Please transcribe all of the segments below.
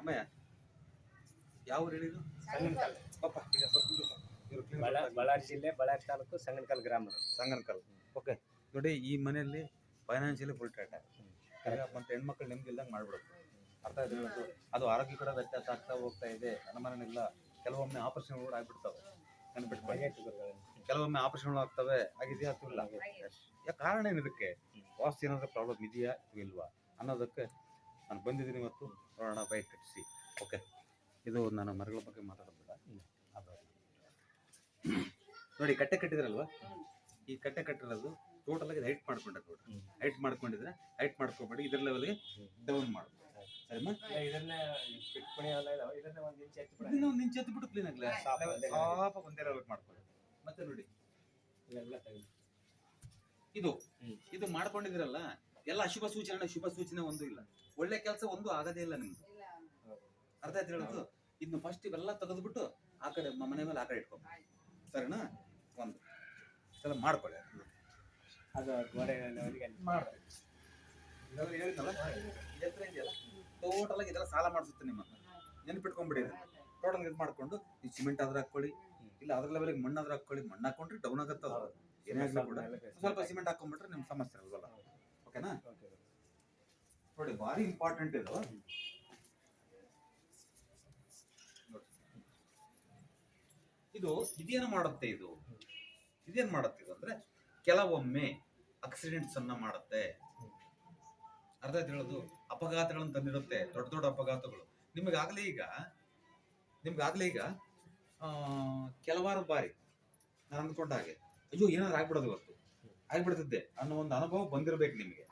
ಅಮ್ಮಯ್ಯ ಯಾವ ಊರು ಹೇಳಿದ್ರು? ಸಂಗನಕಲ್. ಪಾಪ ಈಗ ಸ್ವಲ್ಪ ಬಳ್ಳಾರಿ ಜಿಲ್ಲೆ, ಬಳ್ಳಾರಿ ತಾಲೂಕು, ಸಂಗನಕಲ್ ಗ್ರಾಮ. ಸಂಗನಕಲ್. ಓಕೆ ನೋಡಿ, ಈ ಮನೆಯಲ್ಲಿ ಫೈನಾನ್ಷಿಯಲಿ ಫುಲ್ ಟೈಟ್ ಮತ್ತೆ ಹೆಣ್ಮಕ್ಳು ನಿಮ್ಗೆ ಇಲ್ದಂಗೆ ಮಾಡ್ಬಿಡುತ್ತೆ. ಅರ್ಥ ಇದೆ ಹೇಳೋದು. ಅದು ಆರೋಗ್ಯ ಕೂಡ ವ್ಯತ್ಯಾಸ ಆಗ್ತಾ ಹೋಗ್ತಾ ಇದೆ. ಅನುಮಾನನಿಲ್ಲ. ಕೆಲವೊಮ್ಮೆ ಆಪರೇಷನ್ ಕೂಡ ಆಗ್ಬಿಡ್ತಾವೆ. ಕೆಲವೊಮ್ಮೆ ಆಪರೇಷನ್ ಆಗ್ತವೆ. ಆಗಿದೆಯಾ ಅಥವಾ ಇಲ್ಲ? ಯಾಕೆ ಕಾರಣ ಏನು ಇದಕ್ಕೆ? ವಾಸ್ತು ಏನಾದರೂ ಪ್ರಾಬ್ಲಮ್ ಇದೆಯಾ ಇಲ್ವಾ ಅನ್ನೋದಕ್ಕೆ ನಾನು ಬಂದಿದ್ದೀನಿ ಇವತ್ತು. ನೋಡೋಣ, ಬೈ ಕಟ್ಟಿಸಿ. ಓಕೆ, ಇದು ನಾನು ಮರಗಳ ಬಗ್ಗೆ ಮಾತಾಡೋದಿಲ್ಲ. ಅದು ನೋಡಿ, ಕಟ್ಟೆ ಕಟ್ಟಿದ್ರಲ್ವ, ಈ ಕಟ್ಟೆ ಕಟ್ಟಿರೋದು ಟೋಟಲ್ ಆಗಿ ಹೈಟ್ ಮಾಡ್ಕೊಂಡೆ. ನೋಡಿ, ಹೈಟ್ ಮಾಡ್ಕೊಂಡಿದ್ರೆ ಹೈಟ್ ಮಾಡ್ಕೊಬೇಡಿ, ಇದ್ರ ಲೆವೆಲ್ಗೆ ಡೌನ್ ಮಾಡ್ಬೋದು. ಸರಿನಾ? ಇದನ್ನ ಒಂದು ಇಂಚ್ ಎತ್ತು ಬಿಟ್ಟು ಕ್ಲೀನ್ ಆಗಲಿ, ಸಾಪ ಒಂದೇ ಲೆವೆಲ್ ಮಾಡ್ಕೊಳ್ಳಿ. ಮತ್ತೆ ನೋಡಿ, ಇದು ಮಾಡ್ಕೊಂಡಿದ್ರಲ್ಲ, ಎಲ್ಲ ಅಶುಭ ಸೂಚನೆ ಶುಭ ಸೂಚನೆ ಒಂದು ಇಲ್ಲ, ಒಳ್ಳೆ ಕೆಲಸ ಒಂದು ಆಗದೇ ಇಲ್ಲ ನಿಮ್ದು. ಅರ್ಥ ಆಯ್ತು ಹೇಳೋದು? ಇದನ್ನ ಫಸ್ಟ್ ಇವೆಲ್ಲ ತೆಗೆದ್ಬಿಟ್ಟು ಆ ಕಡೆ ಮನೆ ಮೇಲೆ ಆ ಕಡೆ ಇಟ್ಕೊಂಡು, ಸರಿನಾ? ಒಂದು ಸಲ ಮಾಡ್ಕೊಳ್ಳಿ. ಅದು ಗೋಡೆ ಹೇಳಿದ್ನಲ್ಲ, ಎತ್ತರ ಇದೆಯಲ್ಲ, ಟೋಟಲ್ ಆಗಿ ಇದೆಲ್ಲ ಸಾಲ ಮಾಡಿಸುತ್ತೆ ನಿಮ್ಮನ್ನ. ನೆನ್ಪಿಟ್ಕೊಂಡ್ಬಿಡಿ. ಟೋಟಲ್ ಇದು ಮಾಡ್ಕೊಂಡು ಈ ಸಿಮೆಂಟ್ ಆದ್ರೆ ಹಾಕೊಳ್ಳಿ, ಇಲ್ಲ ಅದ್ರ ಲೆವೆಲ್ಗೆ ಮಣ್ಣಾದ್ರೂ ಹಾಕೊಳ್ಳಿ. ಮಣ್ಣು ಹಾಕೊಂಡ್ರೆ ಡೌನ್ ಆಗುತ್ತಲ್ಲ, ಏನೇ ಆಗ್ಲಿ ಕೂಡ ಸ್ವಲ್ಪ ಸಿಮೆಂಟ್ ಹಾಕೊಂಡ್ಬಿಟ್ರೆ ನಿಮ್ ಸಮಸ್ಯೆ ಇರಲ್ವಲ್ಲ. ಓಕೆನಾ? ನೋಡಿ, ಭಾರಿ ಇಂಪಾರ್ಟೆಂಟ್ ಇದು. ಇದು ಇದೇನು ಮಾಡುತ್ತೆ? ಇದೇನು ಮಾಡುತ್ತೆ ಅಂದ್ರೆ ಕೆಲವೊಮ್ಮೆ ಆಕ್ಸಿಡೆಂಟ್ಸ್ ಅನ್ನ ಮಾಡುತ್ತೆ. ಅರ್ಥ ಆಯ್ತು ಹೇಳೋದು? ಅಪಘಾತಗಳನ್ನು ತಂದಿಡುತ್ತೆ, ದೊಡ್ಡ ದೊಡ್ಡ ಅಪಘಾತಗಳು. ನಿಮಗಾಗ್ಲೇ ಈಗ ಕೆಲವಾರು ಬಾರಿ ನಾನು ಅಂದ್ಕೊಂಡ ಹಾಗೆ, ಅಯ್ಯೋ ಏನಾದ್ರು ಆಗ್ಬಿಡೋದು, ಇವತ್ತು ಆಗ್ಬಿಡ್ತಿದ್ದೆ ಅನ್ನೋ ಒಂದು ಅನುಭವ ಬಂದಿರ್ಬೇಕು ನಿಮಗೆ.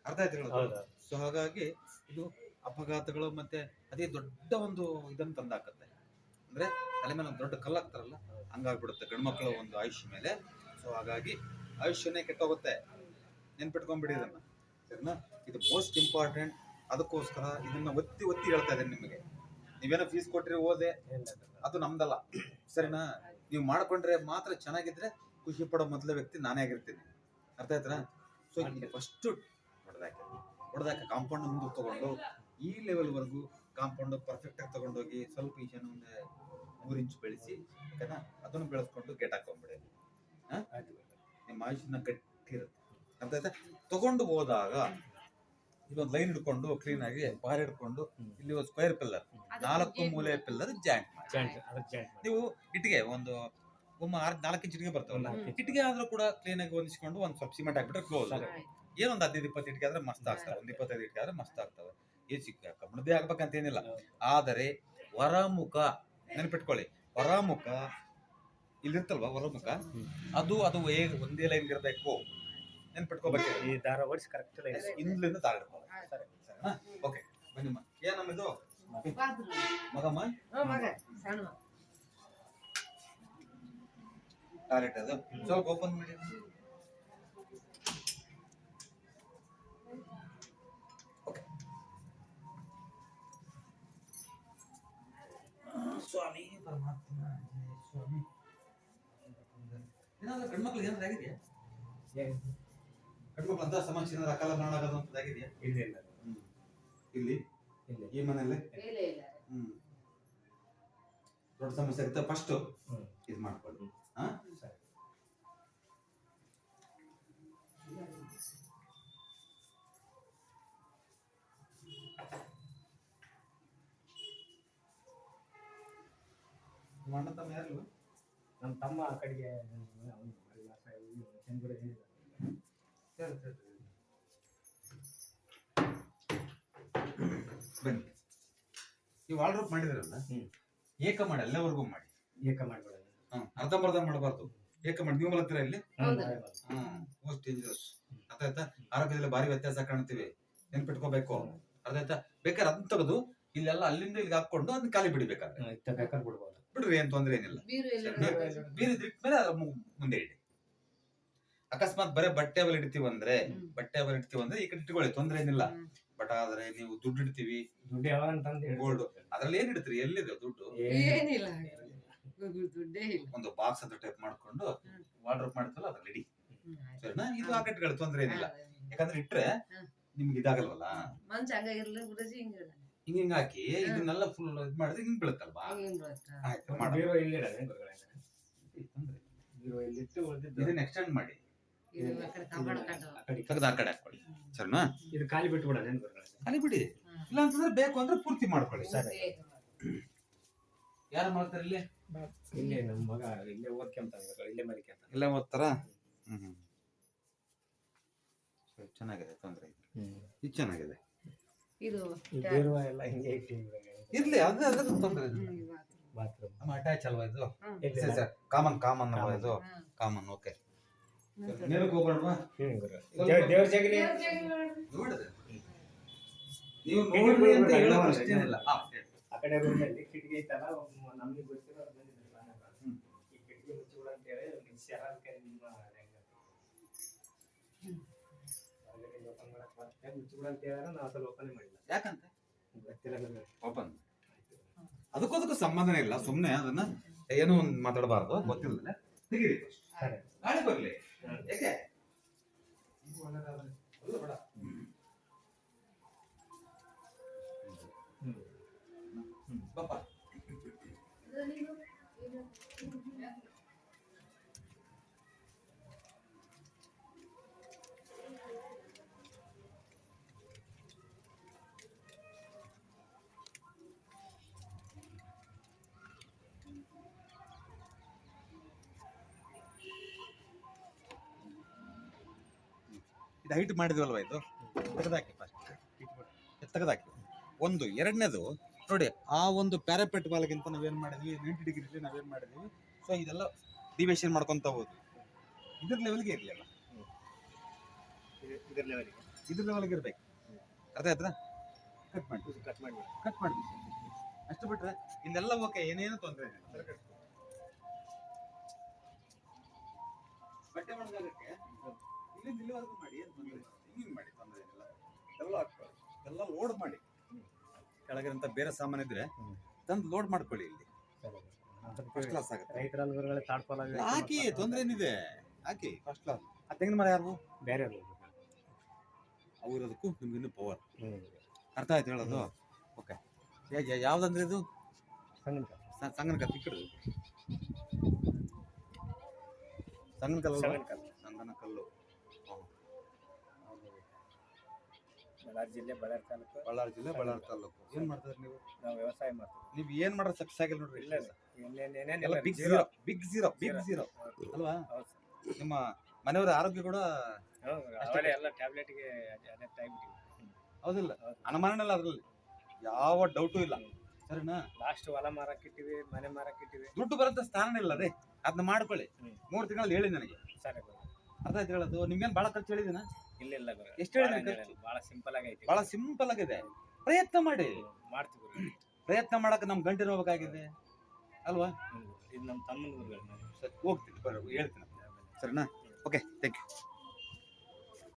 ಅರ್ಥ ಆಯ್ತು ಹೇಳೋದು? ಸೊ ಹಾಗಾಗಿ ಇದು ಅಪಘಾತಗಳು ಮತ್ತೆ ಅದೇ ದೊಡ್ಡ ಒಂದು ಇದನ್ನು ತಂದಾಕತ್ತೆ. ಅಂದ್ರೆ ತಲೆ ಮೇಲೆ ಒಂದು ದೊಡ್ಡ ಕಲ್ಲಾಗ್ತಾರಲ್ಲ, ಹಂಗಾಗ್ಬಿಡುತ್ತೆ ಗಂಡ್ಮಕ್ಳ ಒಂದು ಆಯುಷ್ಯ ಮೇಲೆ. ಸೊ ಹಾಗಾಗಿ ಆಯುಷ್ಯನೇ ಕೆಟ್ಟೋಗುತ್ತೆ. ನೆನ್ಪಿಟ್ಕೊಂಡ್ಬಿಡಿ ಇದನ್ನ, ಸರಿನಾ? ಇದು ಮೋಸ್ಟ್ ಇಂಪಾರ್ಟೆಂಟ್. ಅದಕ್ಕೋಸ್ಕರ ಇದನ್ನ ಒತ್ತಿ ಹೇಳ್ತಾ ಇದ್ದೀನಿ ನಿಮಗೆ. ನೀವೇನೋ ಫೀಸ್ ಕೊಟ್ಟಿರಿ ಓದೆ, ಅದು ನಮ್ದಲ್ಲ, ಸರಿನಾ? ನೀವು ಮಾಡ್ಕೊಂಡ್ರೆ ಮಾತ್ರ ಚೆನ್ನಾಗಿದ್ರೆ ಖುಷಿ ಪಡೋ ಮೊದಲ ವ್ಯಕ್ತಿ ನಾನೇ ಆಗಿರ್ತೀನಿ. ಅರ್ಥ ಆಯ್ತಾ? ಸೊ ಫಸ್ಟ್ ಹೊಡೆದಾಕೆ ಕಾಂಪೌಂಡ್ ಮುಂದೆ ತಗೊಂಡು ಈ ಲೆವೆಲ್ವರೆಗೂ ಕಾಂಪೌಂಡ್ ಪರ್ಫೆಕ್ಟ್ ಆಗಿ ತಗೊಂಡೋಗಿ ಸ್ವಲ್ಪ ಈಶಾನ ಮುಂದೆ 3 ಇಂಚ್ ಬೆಳೆಸಿ, ಓಕೆನಾ? ಅದನ್ನು ಬೆಳೆಸ್ಕೊಂಡು ಗೇಟ್ ಹಾಕೊಂಡ್ಬಿಡಿ. ನಿಮ್ಮ ಆಯುಷ್ಯನ ಗಟ್ಟಿ ಇರುತ್ತೆ. ಅರ್ಥ ಆಯ್ತಾ? ತಗೊಂಡು ಹೋದಾಗ ಇಲ್ಲೊಂದು ಲೈನ್ ಹಿಡ್ಕೊಂಡು ಕ್ಲೀನ್ ಆಗಿ ಬಾರ್ ಹಿಡ್ಕೊಂಡು ಇಲ್ಲಿ ಒಂದು ಸ್ಕ್ವೇರ್ ಪಿಲ್ಲರ್, 4 ಮೂಲೆ ಪಿಲ್ಲರ್ ಜಾಯಿಂಟ್ ಮಾಡಿ. ನೀವು ಇಟ್ಟಿಗೆ ಒಂದು 4 ಇಂಚ್ ಇಟ್ಟಿಗೆ ಬರ್ತಾವಲ್ಲ, ಇಟ್ಟಿಗೆ ಆದ್ರೂ ಕೂಡ ಕ್ಲೀನ್ ಆಗಿ ಹೊಂದಿಸ್ಕೊಂಡು ಒಂದು ಸ್ವಲ್ಪ ಸಿಮೆಂಟ್ ಹಾಕ್ಬಿಟ್ರೆ ಕ್ಲೋಸ್. ಏನೊಂದು 15-20 ಇಟ್ಟಿಗೆ ಆದ್ರೆ ಮಸ್ತ್ ಆಗ್ತವೆ, ಒಂದು 25 ಇಟ್ಟಿಗೆ ಆದ್ರೆ ಮಸ್ತ್ ಆಗ್ತವೆ. ಕಬ್ಬಣದೇ ಆಗ್ಬೇಕಂತ ಏನಿಲ್ಲ. ಆದರೆ ಹೊರಮುಖ ನೆನಪಿಟ್ಕೊಳ್ಳಿ, ಹೊರಮುಖ ಇಲ್ಲಿರ್ತಲ್ವಾ, ಹೊರಮುಖ ಅದು ಒಂದೇ ಲೈನ್ ಇರಬೇಕು. ನೆನ್ಪಿಟ್ಕೋಬೇಕು. ಈ ದಾರ ಓಡಿಸಿ ಕರೆಕ್ಟ್ ಇಂದ್ಲಿಂದ ದಾರ ಇಡ್ಕೊಳ್ಳಿ. ಸರಿನಾ? ಓಕೆ, ಬನ್ನಿಮ್ಮ. ಏನಮ್ಮಿದು? ಮಗಮ್ಮ ಟಾಯ್ಲೆಟ್ ಅದು ಸ್ವಲ್ಪ ಓಪನ್ ಮಾಡಿ. ಸ್ವಾಮಿ ಪರಮಾತ್ಮ ಸ್ವಾಮಿ. ಏನಾದ್ರು ಗಂಡ್ಮಕ್ಳಿಗೆ ಏನಾದ್ರು ಆಗಿದೆಯಾ? ಗಂಡ್ಮಕ್ಳು ಅಂತ ಸಮಸ್ಯೆ ಏನಾದ್ರು ಅಕಾಲ ಮರಣ ಆಗೋದು ಅಂತದಾಗಿದೆಯಾ? ಇಲ್ಲ. ಇಲ್ಲಿ ಈ ಮನೆಯಲ್ಲಿ ದೊಡ್ಡ ಸಮಸ್ಯೆ ಆಗುತ್ತೆ. ಫಸ್ಟ್ ಇದು ಮಾಡ್ಕೊಳ್ಳಿ. ಅಣ್ಣ ತಮ್ಮ ಯಾರು? ನಮ್ಮ ತಮ್ಮ ಆ ಕಡೆಗೆ ಬನ್ನಿ. ನೀವು ವಾರ್ಡ್ರೋಬ್ ಮಾಡಿದಿರಲ್ಲ, ಏಕ ಮಾಡಿ, ಎಲ್ಲವರೆಗೂ ಮಾಡಿ. ಏಕ ಮಾಡಬೇಡ, ಅರ್ಧಂಬರ್ಧ ಮಾಡಬಾರ್ದು. ಏಕ ಮಾಡಿ. ನೀವು ಮಲಗ್ತೀರಾ ಇಲ್ಲಿ? Most dangerous. ಅರ್ಥ ಆಯ್ತಾ? ಆರೋಗ್ಯದಲ್ಲಿ ಭಾರಿ ವ್ಯತ್ಯಾಸ ಕಾಣ್ತೀವಿ, ನೆನ್ಪಿಟ್ಕೋಬೇಕು. ಅರ್ಥ ಆಯ್ತಾ? ಬೇಕಾದ್ರೆ ಅದನ್ನ ತೆಗೆದು ಇಲ್ಲೆಲ್ಲ ಅಲ್ಲಿಂದ ಇಲ್ಲಿಗೆ ಹಾಕೊಂಡು ಅದನ್ನ ಖಾಲಿ ಬಿಡ್ಬೇಕಾದ್ರೆ ಬಿಡ್ರಿ, ಏನ್ ತೊಂದ್ರೆ ಏನಿಲ್ಲ. ಬೀರು ಇಟ್ಮೇಲೆ ಅದ್ರ ಮುಂದೆ ಇಡಿ. ಅಕಸ್ಮಾತ್ ಬರೇ ಬಟ್ಟೆ ಅವಲ್ ಇಡ್ತೀವಿ ಅಂದ್ರೆ ಈ ಕಡೆ ಇಟ್ಕೊಳ್ಳಿ, ತೊಂದ್ರೆ ಏನಿಲ್ಲ. ಬಟ್ ಆದ್ರೆ ನೀವು ದುಡ್ಡು ಇಡ್ತೀವಿ, ಗೋಲ್ಡ್, ಅದ್ರಲ್ಲಿ ಏನ್ ಇಡ್ತೀರಿ? ಎಲ್ಲಿದೆ ದುಡ್ಡು? ಒಂದು ಬಾಕ್ಸ್ ಅಂತ ಟೈಪ್ ಮಾಡ್ಕೊಂಡು ವಾರ್ಡ್ರೋಬ್ ಮಾಡ್ತಲ್ಲ ಅದ್ರಲ್ಲಿ ಇಡಿ, ಸರಿನಾ? ಇದು ಹಾಕಿಟ್ಕೊಳ್ಳಿ, ತೊಂದ್ರೆ ಏನಿಲ್ಲ. ಯಾಕಂದ್ರೆ ಇಟ್ರೆ ನಿಮ್ಗೆ ಇದಾಗಲ್ವಲ್ಲ. ಹಿಂಗ್ ಹಾಕಿ ಇದನ್ನೆಲ್ಲ ಫುಲ್ ಇದು ಮಾಡಿದ್ರೆ ಹಿಂಗ್ ಬೀಳುತ್ತಲ್ವಾ? ಆಯ್ತು ಮಾಡೋಣ. ಬೀರೋ ಇಲ್ಲಿ ಇಡೋಣ ಗುರುಗಳೇ. ಬೀರೋ ಇಲ್ಲಿಟ್ಟು ಉಳಿದಿದ್ದು ಇದನ್ನ ಎಕ್ಸ್ಟೆಂಡ್ ಮಾಡಿ ಆ ಕಡೆ ತೆಗೆದು ಆ ಕಡೆ ಹಾಕೊಳ್ಳಿ. ಸರಿನಾ? ಇದು ಖಾಲಿ ಬಿಟ್ಟು ಬಿಡೋಣ ಗುರುಗಳೇ. ಅಲ್ಲಿ ಬಿಡಿ. ಇಲ್ಲ ಅಂತಂದ್ರೆ ಬೇಕು ಅಂದ್ರೆ ಪೂರ್ತಿ ಮಾಡ್ಕೊಳ್ಳಿ. ಸರಿ. ಯಾರು ಮಾಡ್ತಾರೆ ಇಲ್ಲಿ? ಇಲ್ಲೇ ನಮ್ಮ ಮಗ ಇಲ್ಲೇ ಓದ್ಕೊಂತಾನೆ ಗುರುಗಳೇ, ಇಲ್ಲೇ ಮಲಿಕೊಂತಾನೆ. ಇಲ್ಲ ಓದ್ತಾರ? ಚೆನ್ನಾಗಿದೆ, ತೊಂದ್ರೆ ಇಲ್ಲ. ಇದು ಚೆನ್ನಾಗಿದೆ. ಇದು ಬೀರೋ ಎಲ್ಲ ಹಿಂಗೆ ಇಟ್ಟಿವಿ. ಇರ್ಲಿ, ಅದ್ರ ತೊಂದ್ರೆ ಇಲ್ಲ. ಬಾತ್ರೂಮ್ ಅಟ್ಯಾಚ್ ಅಲ್ವಾ ಇದು? ಇಲ್ಲ ಕಾಮನ್ ಅಲ್ವಾ ಇದು? ಕಾಮನ್. ಓಕೆ. ಮೇಲಕ್ಕೆ ಹೋಗೋಣವಾ? ದೇವ್ರ ಜಾಗನೇ ನೋಡಿದ್ರೆ ನೀವು ನೋಡ್ರಿ ಅಂತ ಹೇಳೋದು ಅಷ್ಟೇನಿಲ್ಲ. ಆ ಕಡೆ ರೂಮಲ್ಲಿ ಕಿಟಕಿ ಐತಲ್ಲ, ನಮ್ಗೆ ಗೊತ್ತಿರೋ ಅವ್ರು ಬಂದಿದ್ರು ಈ ಕಿಟಕಿ ಮುಚ್ಚಿಬಿಡ ಅಂತ ಹೇಳಿ ಶರಾರಕ್ಕೆ ನಿಮ್ಮ ಹೊರಗಡೆ ಓಪನ್ ಮಾಡಕ್ ಬರುತ್ತೆ, ಮುಚ್ಚಿಬಿಡ ಅಂತ ಹೇಳಿದ್ರೆ ನಾವು ಅಸಲು ಓಪನ್ ಮಾಡಿಲ್ಲ. ಯಾಕಂತ ಗೊತ್ತಿಲ್ಲ ಗುರುಗಳೇ. ಓಪನ್ ಅದಕ್ಕೂ ಸಂಬಂಧನೇ ಇಲ್ಲ. ಸುಮ್ಮನೆ ಅದನ್ನ ಏನೋ ಒಂದು ಮಾತಾಡಬಾರ್ದು, ಗೊತ್ತಿಲ್ಲದೆ ತೆಗೀರಿ. ಸರಿ. ಗಾಳಿ ಬರ್ಲಿ. ಯಾಕೆ ಬಾಪ ಇದು ಹೈಟ್ ಮಾಡಿದ್ವಲ್ವ, ಇದು ತೆಗೆದಾಕಿ. ಫಸ್ಟ್ ತೆಗೆದಾಕಿ. ಒಂದು ಎರಡನೇದು ನೋಡಿ, ಆ ಒಂದು ಪ್ಯಾರಾಪೆಟ್ ವಾಲ್ಗಿಂತ ನಾವೇನು ಮಾಡಿದ್ವಿ, 90 ಡಿಗ್ರಿ ನಾವೇನು ಮಾಡಿದ್ವಿ. ಸೊ ಇದೆಲ್ಲ ಡಿವಿಯೇಷನ್ ಮಾಡ್ಕೊತ ಹೋದ್ವಿ. ಇದ್ರ ಲೆವೆಲ್ಗೆ ಇರಲಿಲ್ಲ, ಇದ್ರ ಲೆವೆಲ್ಗೆ ಇರ್ಬೇಕು. ಅರ್ಥ ಆಯ್ತಾ? ಕಟ್ ಮಾಡಿ ಅಷ್ಟು ಬಿಟ್ರೆ ಇಲ್ಲೆಲ್ಲ ಓಕೆ, ಏನೇನು ತೊಂದರೆ ಇಲ್ಲ. ಬಟ್ಟೆ ಮಾಡೋದಕ್ಕೆ ಇಲ್ಲಿವರೆಗೂ ಮಾಡಿ, ಏನು ತೊಂದರೆ ಇಲ್ಲ. ಹಿಂಗೆ ಮಾಡಿ, ತೊಂದರೆ ಏನಿಲ್ಲ. ಎಲ್ಲ ಹಾಕ್ಕೊಳ್ಳಿ, ಎಲ್ಲ ಲೋಡ್ ಮಾಡಿ. ಕೆಳಗಿರಂತ ಬೇರೆ ಸಾಮಾನು ಇದ್ರೆ ತಂದು ಲೋಡ್ ಮಾಡ್ಕೊಳ್ಳಿ. ಇಲ್ಲಿ ಫಸ್ಟ್ ಕ್ಲಾಸ್ ಆಗುತ್ತೆ. ರೈತರಲ್ಲಿ ಗುರುಗಳೇ ತಾಡ್ಫಾಲ್ ಹಾಕಿ, ತೊಂದರೆ ಏನಿದೆ, ಹಾಕಿ ಫಸ್ಟ್ ಕ್ಲಾಸ್. ಆ ತೆಂಗಿನ ಮರ ಯಾರು? ಬೇರೆ ಅವ್ರದಕ್ಕೂ ನಿಮ್ಗೆ ಇನ್ನೂ ಪವರ್. ಅರ್ಥ ಆಯ್ತು ಹೇಳೋದು? ಓಕೆ. ಯಾವ್ದಂದ್ರೆ ಇದು ಸಂಗನ ಕಲ್ಲು. ಇಕ್ಕಡು ಸಂಗನ ಕಲ್ಲು. ಸಂಗನ ಕಲ್ಲು. ಬಳ್ಳಾರಿ ಜಿಲ್ಲೆ ಬಳ್ಳಾರಿ ತಾಲೂಕು. ಏನ್ ಮಾಡ್ತಾರೆ ನೀವು? ನಾವು ವ್ಯವಸಾಯ ಮಾಡ್ತೀವಿ. ನೀವು ಏನ್ ಮಾಡ್ರೆ ಸಕ್ಸಸ್ ಆಗಿಲ್ಲ ನೋಡ್ರಿ. ಇಲ್ಲ ಬಿಗ್ ಝೀರೋ ಅಲ್ವಾ? ನಿಮ್ಮ ಮನೆಯವರ ಆರೋಗ್ಯ ಕೂಡ ಎಲ್ಲ ಟ್ಯಾಬ್ಲೆಟ್ಗೆ ಅಡ್ಯಾಪ್ಟ್ ಆಗಿಬಿಟ್ಟಿವಿ. ಹೌದಿಲ್ಲ? ಅನುಮಾನನೆಲ್ಲ ಅದ್ರಲ್ಲಿ ಯಾವ ಡೌಟು ಇಲ್ಲ. ಸರಿನಾ? ಲಾಸ್ಟ್ ಹೊಲ ಮಾರಕ್ಕಿಟ್ಟಿವಿ, ಮನೆ ಮಾರಕ್ಕಿಟ್ಟಿವಿ. ದುಡ್ಡು ಬರುತ್ತೆ ಸ್ಥಾನ ಇಲ್ಲ ರೀ. ಅದನ್ನ ಮಾಡ್ಕೊಳ್ಳಿ. 3 ತಿಂಗಳಲ್ಲಿ ಹೇಳಿ ನನಗೆ. ಸರಿ. ಅರ್ಥ ಆಯ್ತು ಹೇಳೋದು? ನಿಮ್ಗೇನು ಭಾಳ ಖರ್ಚು ಹೇಳಿದಿನ? ಇಲ್ಲ ಎಷ್ಟು ಹೇಳಿದ್ರಿ ಖರ್ಚು? ಭಾಳ ಸಿಂಪಲ್ ಆಗೈತಿ. ಭಾಳ ಸಿಂಪಲ್ ಆಗಿದೆ. ಪ್ರಯತ್ನ ಮಾಡಿ. ಮಾಡ್ತೀವಿ. ಪ್ರಯತ್ನ ಮಾಡಕ್ಕೆ ನಮ್ ಗಂಟೆ ನೋಬೇಕಾಗಿದೆ ಅಲ್ವಾ? ಇದು ನಮ್ಮ ತಮ್ಮನ ಸರಿ, ಹೋಗ್ತೀನಿ, ಬರ್ರಿ, ಹೇಳ್ತೀನಿ. ಸರಿನಾ? Okay, thank you.